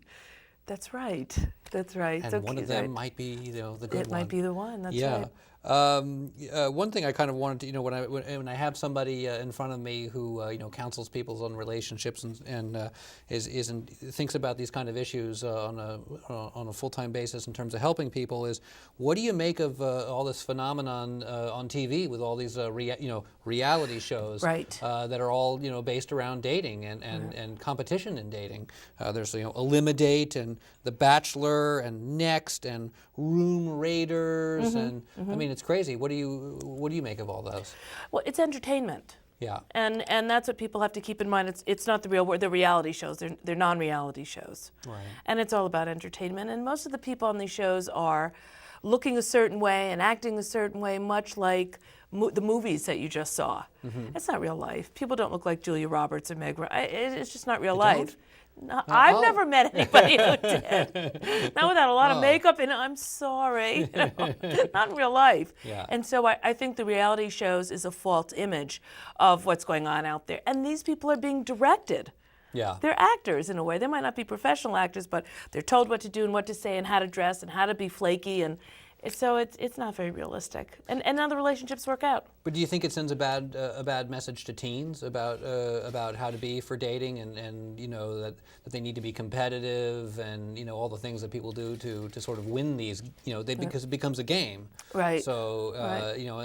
That's right. That's right. And one of them might be the good one. It might be the one. That's yeah. right. One thing I kind of wanted to, when I have somebody in front of me who, counsels people on relationships and thinks about these kind of issues on a full-time basis in terms of helping people, is what do you make of all this phenomenon on TV with all these reality shows right. That are all based around dating and competition in dating? There's Elimidate and The Bachelor and Next and Room Raiders and I mean, it's crazy. What do you make of all those? Well, it's entertainment. Yeah. And that's what people have to keep in mind. It's not the real world. They're reality shows. They're non-reality shows. Right. And it's all about entertainment. And most of the people on these shows are looking a certain way and acting a certain way, much like the movies that you just saw. It's not real life. People don't look like Julia Roberts or Meg. It's just not real life. No, I've never met anybody who did. Not without a lot of makeup, and I'm sorry, not in real life. Yeah. And so I think the reality shows is a false image of what's going on out there. And these people are being directed. Yeah. They're actors in a way. They might not be professional actors, but they're told what to do and what to say and how to dress and how to be flaky. And so it's not very realistic. And none of the relationships work out. But do you think it sends a bad message to teens about how to be for dating and that they need to be competitive and all the things that people do to sort of win these because it becomes a game. Right. So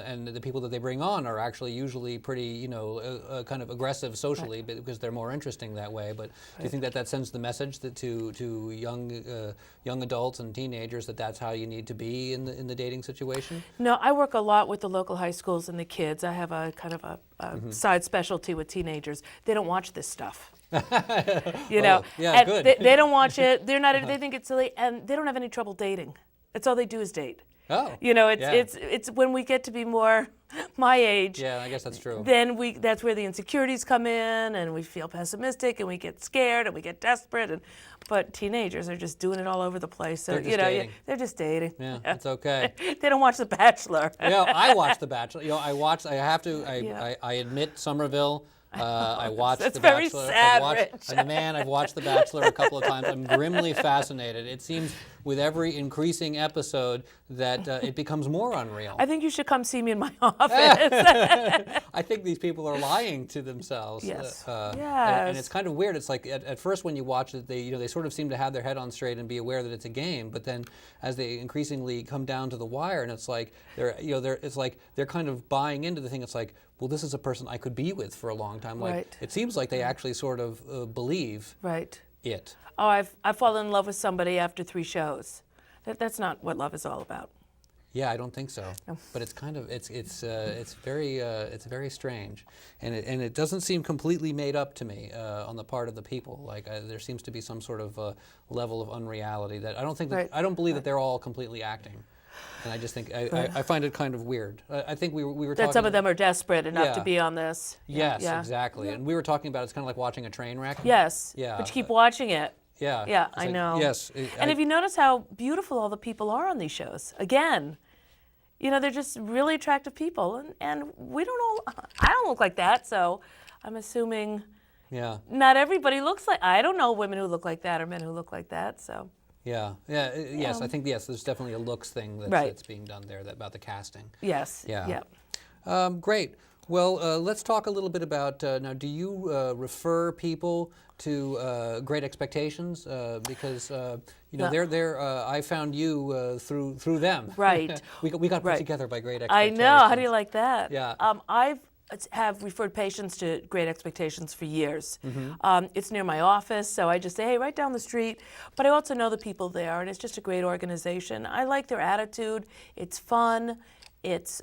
and the people that they bring on are actually usually pretty kind of aggressive socially because they're more interesting that way. But do you think that sends the message to young adults and teenagers that that's how you need to be in the dating situation? No, I work a lot with the local high schools and the kids. I have a kind of a side specialty with teenagers. They don't watch this stuff. Yeah, and good. They don't watch it. They're not. They think it's silly, and they don't have any trouble dating. That's all they do is date. Oh. It's when we get to be more my age. Yeah, I guess that's true. Then that's where the insecurities come in, and we feel pessimistic, and we get scared, and we get desperate. But teenagers are just doing it all over the place. So they're just dating. Yeah, it's okay. They don't watch The Bachelor. I watch The Bachelor. I admit Somerville. I watched That's The very Bachelor. sad, I've watched The Bachelor a couple of times. I'm grimly fascinated. It seems with every increasing episode that it becomes more unreal. I think you should come see me in my office. I think these people are lying to themselves. Yes. Yes. And it's kind of weird. It's like at first when you watch it, they sort of seem to have their head on straight and be aware that it's a game. But then as they increasingly come down to the wire, and it's like they're kind of buying into the thing. It's like, well, this is a person I could be with for a long time. Like Right. it seems like they actually sort of believe Right. it. Oh, I've fallen in love with somebody after 3 shows. That's not what love is all about. Yeah, I don't think so. No. But it's kind of it's very strange, and it doesn't seem completely made up to me on the part of the people. Like there seems to be some sort of level of unreality that I don't think that, I don't believe that they're all completely acting, and I just think I find it kind of weird. I think we were that talking some of them are desperate enough to Yeah. be on this. Yes, Yeah. exactly. And we were talking about it's kind of like watching a train wreck. Yes. Yeah. But you keep watching it. Yeah. Yeah, It's I like, know. yes. And if you notice how beautiful all the people are on these shows, again, you know, they're just really attractive people, and we don't all. I don't look like that, so I'm assuming. Yeah. Not everybody looks like. I don't know women who look like that or men who look like that. So. Yeah. Yeah. Yes. I think there's definitely a looks thing that's being done there about the casting. Yes. Yeah. Yeah. Great. Well, let's talk a little bit about now. Do you refer people to Great Expectations because you know they're I found you through them. Right. we got put together by Great I Expectations. know. How do you like that? Yeah. I've have referred patients to Great Expectations for years. Mhm. It's near my office, so I just say, hey, right down the street. But I also know the people there, and it's just a great organization. I like their attitude. It's fun. It's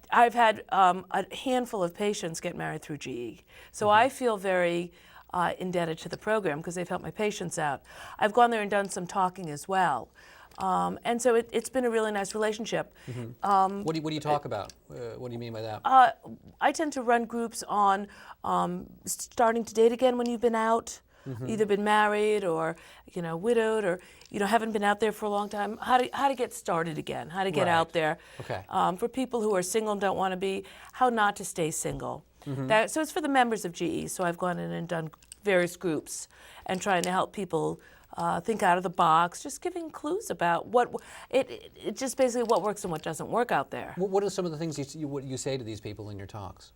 I've had a handful of patients get married through GE. So I feel very indebted to the program because they've helped my patients out. I've gone there and done some talking as well. And so it's been a really nice relationship. Mm-hmm. What do you talk about? What do you mean by that? I tend to run groups on starting to date again when you've been out, either been married or widowed or haven't been out there for a long time. How to get started again? How to get out there? Okay. For people who are single and don't want to be, how not to stay single. So it's for the members of GE. So I've gone in and done various groups and trying to help people. Think out of the box, just giving clues about what it just basically what works and what doesn't work out there. What are some of the things you say to these people in your talks?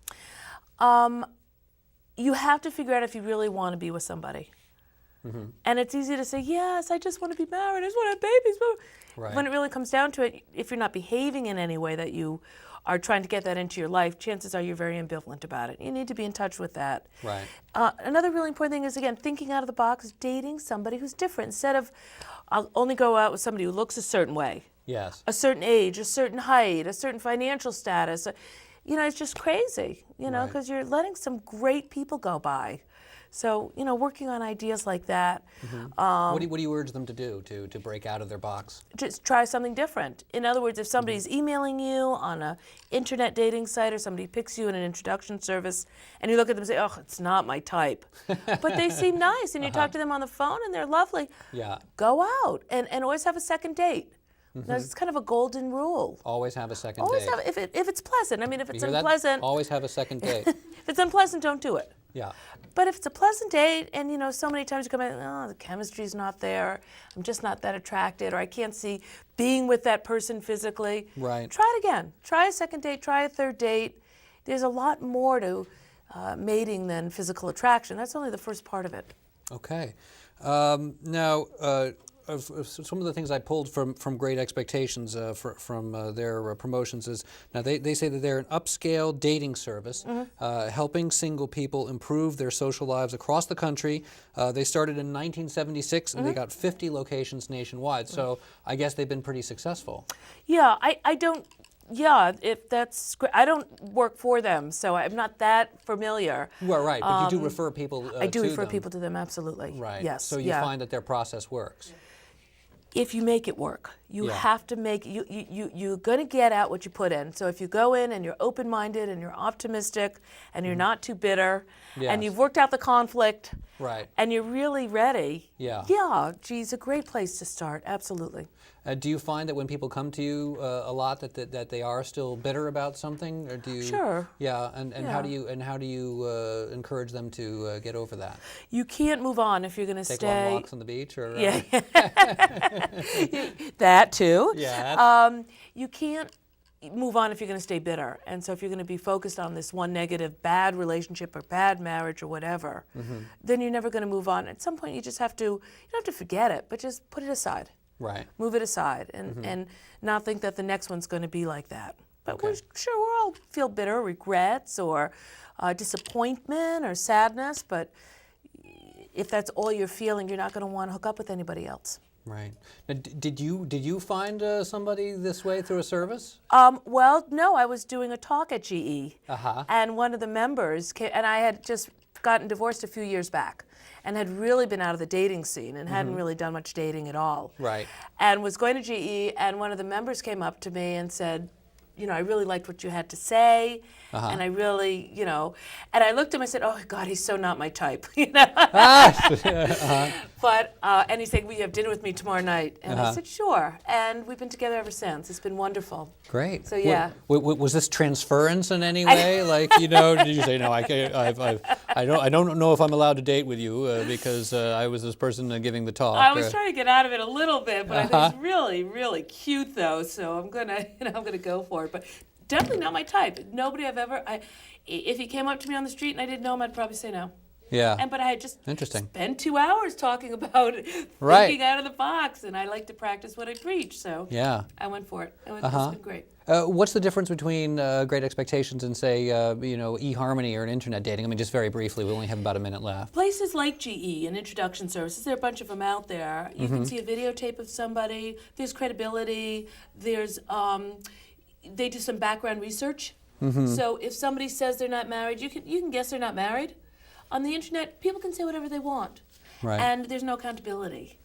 You have to figure out if you really want to be with somebody. And it's easy to say, yes, I just want to be married, I just want to have babies. Right. When it really comes down to it, if you're not behaving in any way that you are trying to get that into your life, chances are you're very ambivalent about it. You need to be in touch with that. Right. Another really important thing is, again, thinking out of the box, dating somebody who's different. Instead of, I'll only go out with somebody who looks a certain way. Yes. A certain age, a certain height, a certain financial status. It's just crazy, because you're letting some great people go by. So, working on ideas like that. What do you urge them to do to break out of their box? Just try something different. In other words, if somebody's emailing you on an internet dating site or somebody picks you in an introduction service and you look at them and say, oh, it's not my type. But they seem nice and you talk to them on the phone and they're lovely. Yeah. Go out and always have a second date. That's kind of a golden rule. Always have a second Always date. have, if it's pleasant. I mean, if it's You hear that? unpleasant. Always have a second date. If it's unpleasant, don't do it. Yeah. But if it's a pleasant date and, so many times you come in, oh, the chemistry's not there, I'm just not that attracted, or I can't see being with that person physically. Right. Try it again. Try a second date, try a third date. There's a lot more to mating than physical attraction. That's only the first part of it. Okay. Now, some of the things I pulled from Great Expectations from their promotions is, now they say that they're an upscale dating service helping single people improve their social lives across the country. They started in 1976 and they got 50 locations nationwide. So I guess they've been pretty successful. Yeah, I don't. Yeah, if that's great. I don't work for them, so I'm not that familiar. Well, right, but you do refer people I do to refer them. people to them, absolutely. Right. Yes. So you find that their process works. If you make it work, you have to make you're going to get out what you put in. So if you go in and you're open-minded and you're optimistic and you're not too bitter and you've worked out the conflict and you're really ready, geez, a great place to start, absolutely. Do you find that when people come to you a lot that they are still bitter about something, or do you? Sure. Yeah, and how do you encourage them to get over that? You can't move on if you're going to stay. Take long walks on the beach, or that too. Yeah. You can't move on if you're going to stay bitter, and so if you're going to be focused on this one negative, bad relationship or bad marriage or whatever, then you're never going to move on. At some point, you just have to. You don't have to forget it, but just put it aside. Right. Move it aside and not think that the next one's going to be like that. But we're all feel bitter, regrets, or disappointment or sadness. But if that's all you're feeling, you're not going to want to hook up with anybody else. Right. Now, did you find somebody this way through a service? Well, no, I was doing a talk at GE, Uh-huh. and one of the members came, and I had just gotten divorced a few years back, and had really been out of the dating scene, and hadn't really done much dating at all. Right. And was going to GE, and one of the members came up to me and said, you know, I really liked what you had to say, and I really, you know, and I looked at him and I said, oh God, he's so not my type, you know. But, and he said, will you have dinner with me tomorrow night? And I said, sure. And we've been together ever since. It's been wonderful. Great. So yeah. Was this transference in any way? Like, you know, did you say, no, I can't, I don't know if I'm allowed to date with you because I was this person giving the talk. I was trying to get out of it a little bit, but I think it's really, really cute though. So I'm gonna, you know, I'm gonna go for it. But definitely not my type. Nobody I've ever. If he came up to me on the street and I didn't know him, I'd probably say no. Yeah. But I had just Interesting. spent 2 hours talking about thinking out of the box, and I like to practice what I preach. So yeah. I went for it. It's been great. What's the difference between Great Expectations and, say, you know, eHarmony or an internet dating? I mean, just very briefly, we only have about a minute left. Places like GE and introduction services, there are a bunch of them out there. You can see a videotape of somebody. There's credibility. There's they do some background research. So if somebody says they're not married, you can guess they're not married. On the internet, people can say whatever they want, and there's no accountability.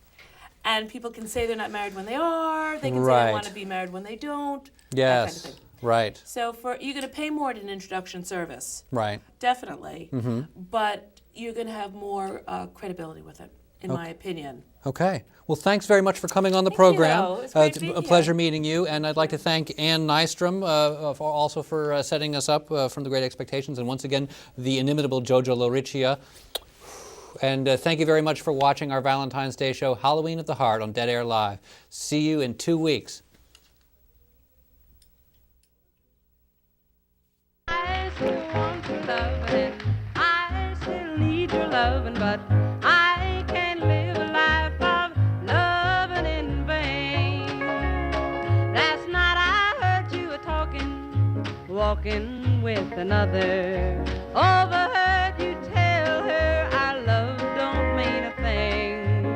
And people can say they're not married when they are. They can say they want to be married when they don't. Yes. That kind of thing. Right. So you're going to pay more at an introduction service. Right. Definitely. But you're going to have more credibility with it, in my opinion. Okay. Well, thanks very much for coming on the program. You. It's great to be a here. pleasure meeting you, and I'd like to thank Ann Nystrom also for setting us up from the Great Expectations, and once again, the inimitable Jojo Loriccia. And thank you very much for watching our Valentine's Day show, Halloween at the Heart, on Dead Air Live. See you in 2 weeks. I still want your loving, I still need your loving, but I can't live a life of loving in vain. Last night I heard you a talking, walking with another. Overheard you tell her our love don't mean a thing.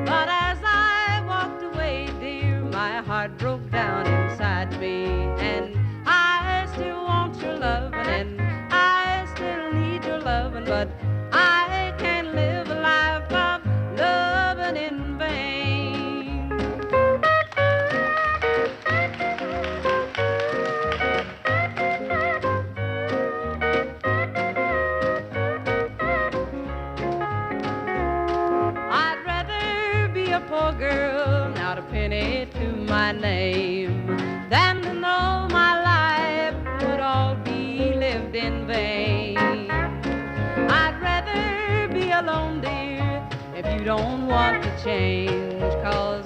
But as I walked away, dear, my heart broke down inside me, and I still want your loving, and I still need your loving, but I can't live a life of loving in vain. I'd rather be a poor girl, not a penny to my name, than to know my life would all be lived in vain. I'd rather be alone, dear, if you don't want to change, 'cause